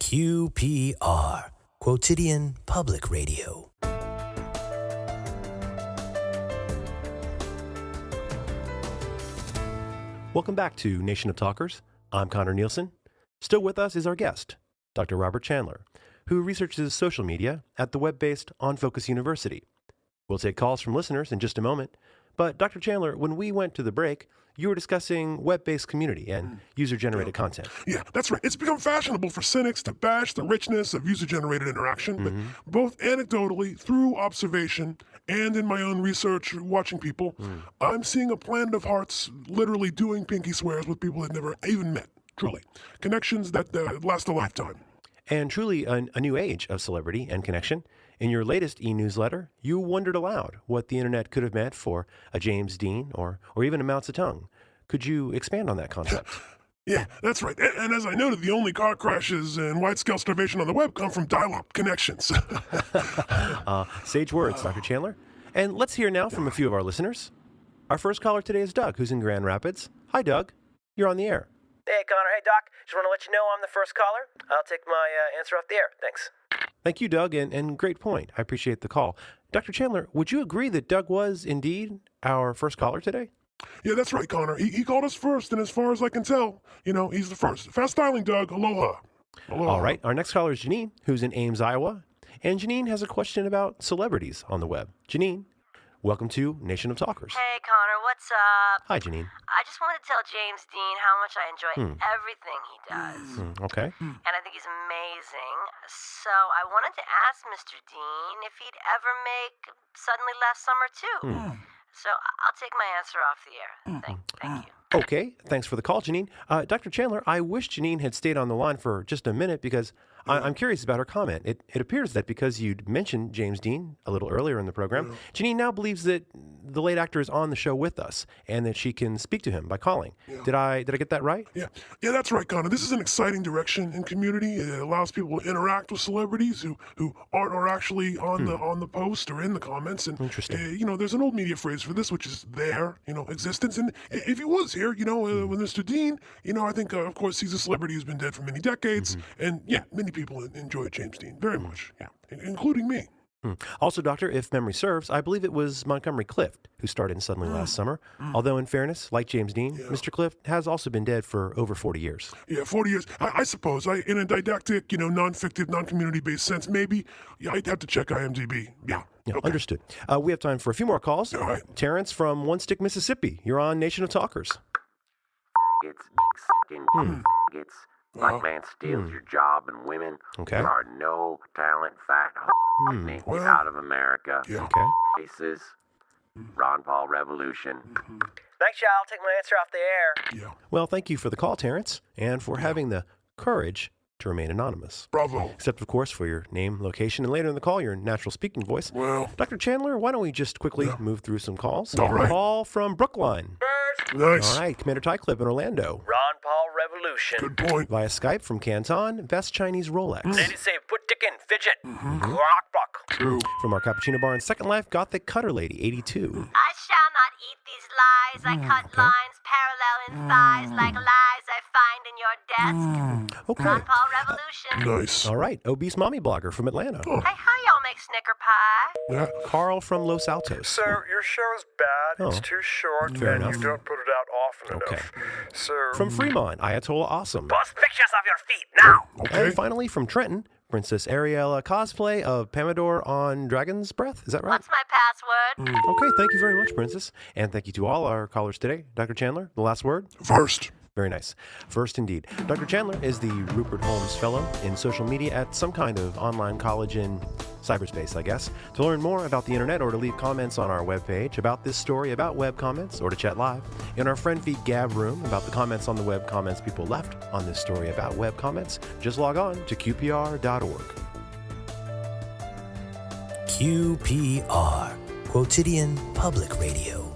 QPR, Quotidian Public Radio. Welcome back to Nation of Talkers. I'm Connor Nielsen. Still with us is our guest, Dr. Robert Chandler, who researches social media at the web-based On Focus University. We'll take calls from listeners in just a moment. But Dr. Chandler, when we went to the break, you were discussing web-based community and user-generated content. Yeah, that's right. It's become fashionable for cynics to bash the richness of user-generated interaction, but both anecdotally, through observation, and in my own research, watching people, I'm seeing a planet of hearts literally doing pinky swears with people they've never even met, truly. Connections that last a lifetime. And truly a new age of celebrity and connection. In your latest e-newsletter, you wondered aloud what the internet could have meant for a James Dean or even a Mao Zedong. Could you expand on that concept? Yeah, that's right. And as I noted, the only car crashes and wide-scale starvation on the web come from dial-up connections. Sage words, Dr. Chandler. And let's hear now from a few of our listeners. Our first caller today is Doug, who's in Grand Rapids. Hi, Doug. You're on the air. Hey, Connor. Hey, Doc. Just want to let you know I'm the first caller. I'll take my answer off the air. Thanks. Thank you, Doug, and great point. I appreciate the call. Dr. Chandler, would you agree that Doug was indeed our first caller today? Yeah, that's right, Connor. He called us first, and as far as I can tell, he's the first. Fast styling, Doug. Aloha. Aloha. All right. Our next caller is Janine, who's in Ames, Iowa. And Janine has a question about celebrities on the web. Janine, welcome to Nation of Talkers. Hey, Connor, what's up? Hi, Janine. I just wanted to tell James Dean how much I enjoy everything he does. Okay. And I think he's amazing. So I wanted to ask Mr. Dean if he'd ever make Suddenly Last Summer too. So I'll take my answer off the air. Thank you. Okay. Thanks for the call, Janine. Dr. Chandler, I wish Janine had stayed on the line for just a minute because I'm curious about her comment. It appears that because you'd mentioned James Dean a little earlier in the program, Janine now believes that the late actor is on the show with us and that she can speak to him by calling. Did I get that right? Yeah, that's right, Connor. This is an exciting direction in community. It allows people to interact with celebrities who aren't or actually on the post or in the comments. And Interesting. There's an old media phrase for this, which is their existence. And if he was here, with Mr. Dean, I think of course he's a celebrity who's been dead for many decades, and many people enjoy James Dean very much, including me. Also, Doctor, if memory serves, I believe it was Montgomery Clift who starred in Suddenly Last Summer. Although, in fairness, like James Dean, Mr. Clift has also been dead for over 40 years. Yeah, 40 years. I suppose, in a didactic, non-fictive, non-community-based sense, maybe, I'd have to check IMDb. Yeah, okay. Understood. We have time for a few more calls. All right. Terrence from One Stick, Mississippi. You're on Nation of Talkers. It's sucking. It's black man steals your job and women. Okay. There are no talent, fat Well, out of America. Yeah. Okay. Faces. Ron Paul Revolution. Thanks, y'all. I'll take my answer off the air. Yeah. Well, thank you for the call, Terrence, and for having the courage to remain anonymous. Bravo. Except, of course, for your name, location, and later in the call, your natural speaking voice. Well. Dr. Chandler, why don't we just quickly move through some calls? All right. Call from Brookline. Nice. All right, Commander Tycliffe in Orlando. Ron Paul Revolution. Good point. Via Skype from Canton, Best Chinese Rolex. Ladies say, put dick in, fidget. Rock, rock. True. From our Cappuccino Bar in Second Life, Gothic Cutter Lady, 82. I shall not eat these lies. I cut lines parallel in thighs like lies I find in your desk. Okay. Ron Paul Revolution. Nice. All right, obese mommy blogger from Atlanta. Hey, how y'all make snicker pie? Yeah. Carl from Los Altos. Sir, your show is bad. It's Oh. too short, Fair and enough. you don't put it out often Okay. enough. So, From Fremont, Ayatollah Awesome. Post pictures of your feet now. Okay. And finally, from Trenton, Princess Ariella cosplay of Pamador on Dragon's Breath. Is that right? What's my password? Okay, thank you very much, Princess. And thank you to all our callers today. Dr. Chandler, the last word? First. Very nice. First indeed. Dr. Chandler is the Rupert Holmes Fellow in social media at some kind of online college in cyberspace, I guess. To learn more about the internet or to leave comments on our webpage about this story about web comments or to chat live in our friend feed Gab room about the comments on the web comments people left on this story about web comments, just log on to qpr.org. QPR, Quotidian Public Radio.